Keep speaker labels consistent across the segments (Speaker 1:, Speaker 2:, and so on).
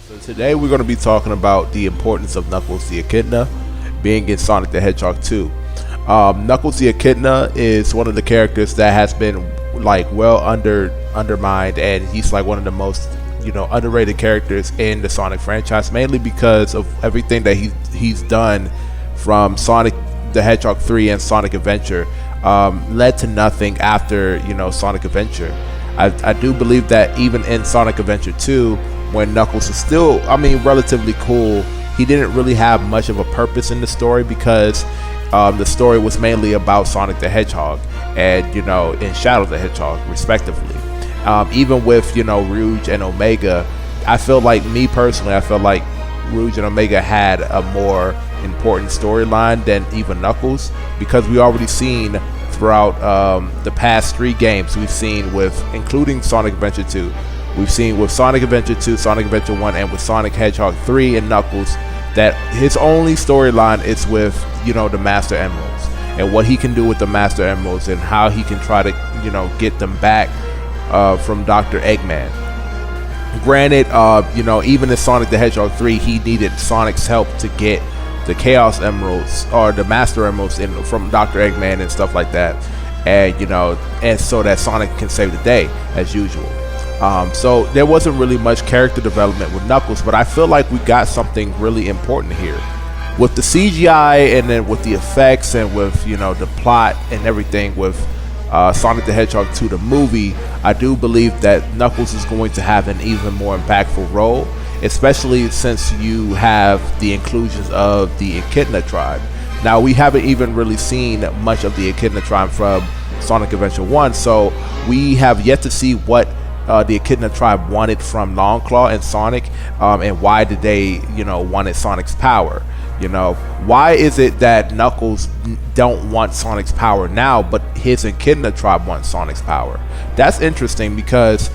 Speaker 1: So today we're going to be talking about the importance of Knuckles the Echidna being in Sonic the Hedgehog 2. Knuckles the Echidna is one of the characters that has been like undermined, and he's like one of the most underrated characters in the Sonic franchise, mainly because of everything that he's done from Sonic the Hedgehog 3 and Sonic Adventure led to nothing after Sonic Adventure. I do believe that even in Sonic Adventure 2, when Knuckles is still, relatively cool, he didn't really have much of a purpose in the story because the story was mainly about Sonic the Hedgehog and in Shadow the Hedgehog, respectively. Even with Rouge and Omega, I feel like Rouge and Omega had a more important storyline than even Knuckles, because we already seen throughout the past 3 games we've seen including Sonic Adventure 2. We've seen with Sonic Adventure 2, Sonic Adventure 1, and with Sonic Hedgehog 3 and Knuckles that his only storyline is with, the Master Emeralds and what he can do with the Master Emeralds and how he can try to, get them back from Dr. Eggman. Granted, even in Sonic the Hedgehog 3, he needed Sonic's help to get the Chaos Emeralds or the Master Emeralds from Dr. Eggman and stuff like that, and so that Sonic can save the day as usual. So there wasn't really much character development with Knuckles, but I feel like we got something really important here with the CGI, and then with the effects, and with the plot and everything with Sonic the Hedgehog 2 the movie. I do believe that Knuckles is going to have an even more impactful role, especially since you have the inclusions of the Echidna tribe. Now, we haven't even really seen much of the Echidna tribe from Sonic Adventure 1, so we have yet to see what the Echidna tribe wanted from Longclaw and Sonic, and why did they wanted Sonic's power. Why is it that Knuckles don't want Sonic's power now, but his Echidna tribe wants Sonic's power? That's interesting because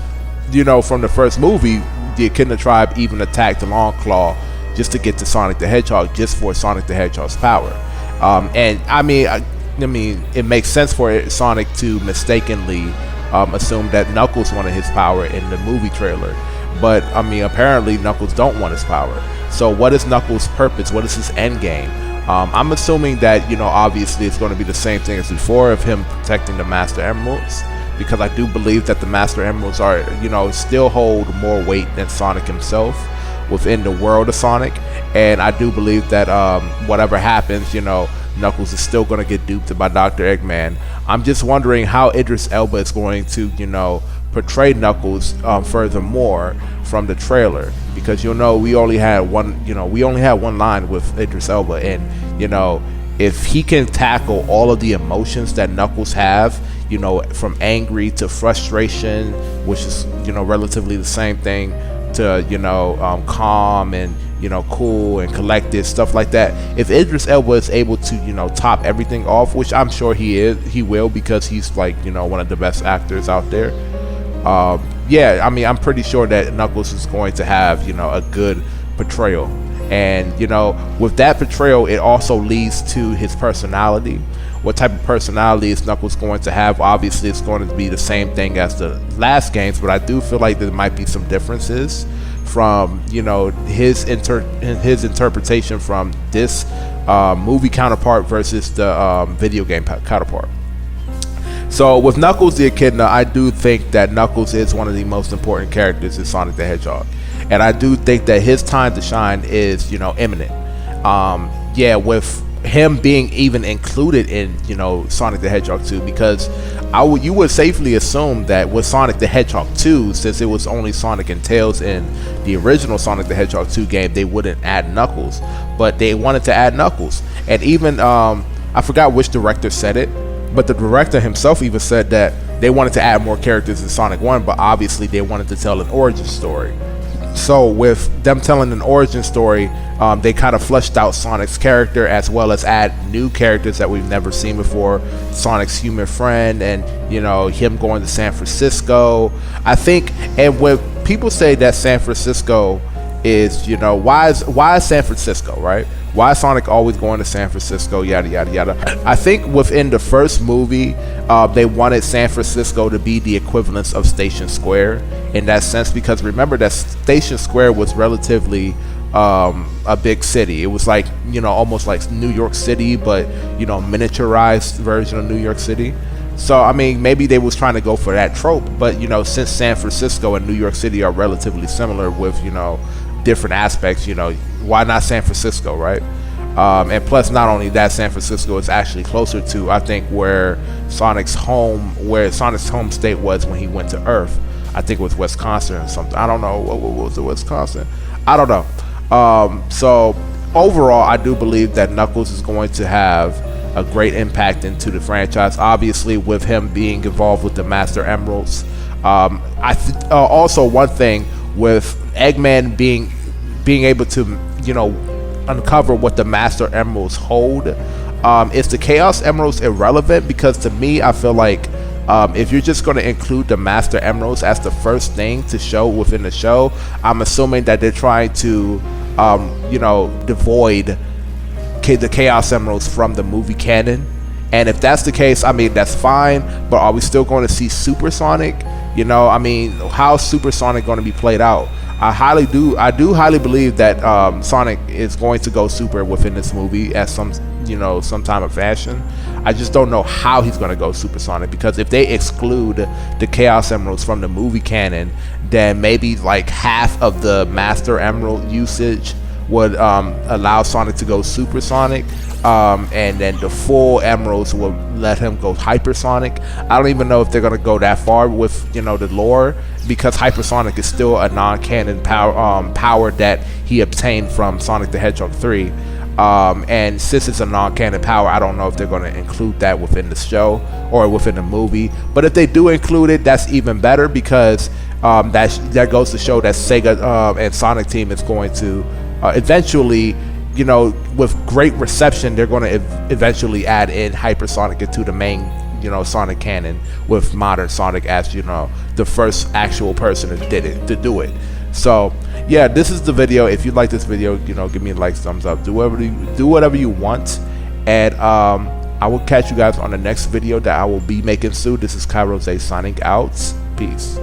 Speaker 1: from the first movie, the Echidna tribe even attacked Longclaw just to get to Sonic the Hedgehog, just for Sonic the Hedgehog's power. And it makes sense for Sonic to mistakenly assume that Knuckles wanted his power in the movie trailer, but apparently Knuckles don't want his power. So what is Knuckles' purpose? What is his end game? I'm assuming that obviously it's going to be the same thing as before of him protecting the Master Emeralds, because I do believe that the Master Emeralds are still hold more weight than Sonic himself within the world of Sonic, and I do believe that whatever happens, Knuckles is still going to get duped by Dr. Eggman. I'm just wondering how Idris Elba is going to, portray Knuckles furthermore from the trailer, because we only had one line with Idris Elba, and if he can tackle all of the emotions that Knuckles have, from angry to frustration, which is relatively the same thing, to calm and cool and collected, stuff like that. If Idris Elba is able to top everything off, which I'm sure he will, because he's like one of the best actors out there. I'm pretty sure that Knuckles is going to have a good portrayal, and with that portrayal, it also leads to his personality. What type of personality is Knuckles going to have? Obviously, it's going to be the same thing as the last games, but I do feel like there might be some differences from his interpretation from this movie counterpart versus the video game counterpart. So with Knuckles the Echidna, I do think that Knuckles is one of the most important characters in Sonic the Hedgehog, and I do think that his time to shine is imminent. With him being even included in Sonic the Hedgehog 2, because you would safely assume that with Sonic the Hedgehog 2, since it was only Sonic and Tails in the original Sonic the Hedgehog 2 game, they wouldn't add Knuckles, but they wanted to add Knuckles. And even I forgot which director said it, but the director himself even said that they wanted to add more characters in Sonic 1, but obviously they wanted to tell an origin story. So with them telling an origin story, they kind of fleshed out Sonic's character, as well as add new characters that we've never seen before. Sonic's human friend, and him going to San Francisco. I think, and when people say that San Francisco is, you know, why is San Francisco, right? Why is Sonic always going to San Francisco? Yada yada yada. I think within the first movie, they wanted San Francisco to be the equivalence of Station Square in that sense, because remember that Station Square was relatively a big city. It was like, you know, almost like New York City, but, you know, miniaturized version of New York City. So I mean, maybe they was trying to go for that trope, but you know, since San Francisco and New York City are relatively similar with, you know, different aspects, you know, why not San Francisco, right? And plus, not only that, San Francisco is actually closer to, I think, where Sonic's home state was when he went to Earth. I think it was Wisconsin or something. I don't know. What was it, Wisconsin? I don't know. So overall, I do believe that Knuckles is going to have a great impact into the franchise. Obviously, with him being involved with the Master Emeralds. Also, one thing with Eggman being able to, you know, uncover what the Master Emeralds hold, is the Chaos Emeralds irrelevant? Because to me, I feel like if you're just going to include the Master Emeralds as the first thing to show within the show, I'm assuming that they're trying to, you know, devoid the Chaos Emeralds from the movie canon. And if that's the case, I mean, that's fine, but are we still going to see Super Sonic? You know, I mean, how's Super Sonic going to be played out? I do highly believe that Sonic is going to go super within this movie at some time of fashion. I just don't know how he's going to go Super Sonic, because if they exclude the Chaos Emeralds from the movie canon, then maybe like half of the Master Emerald usage would allow Sonic to go Super Sonic, and then the full Emeralds will let him go Hypersonic. I don't even know if they're gonna go that far with, you know, the lore, because Hypersonic is still a non-canon power that he obtained from Sonic the Hedgehog 3. And since it's a non-canon power, I don't know if they're going to include that within the show or within the movie. But if they do include it, that's even better, because that goes to show that Sega and Sonic Team is going to eventually, you know, with great reception, they're going to eventually add in Hypersonic into the main, you know, Sonic canon, with modern Sonic as, you know, the first actual person to do it. So yeah, this is the video. If you like this video, you know, give me a like, thumbs up, do whatever you want, and I will catch you guys on the next video that I will be making soon. This is Kai Rose signing out. Peace.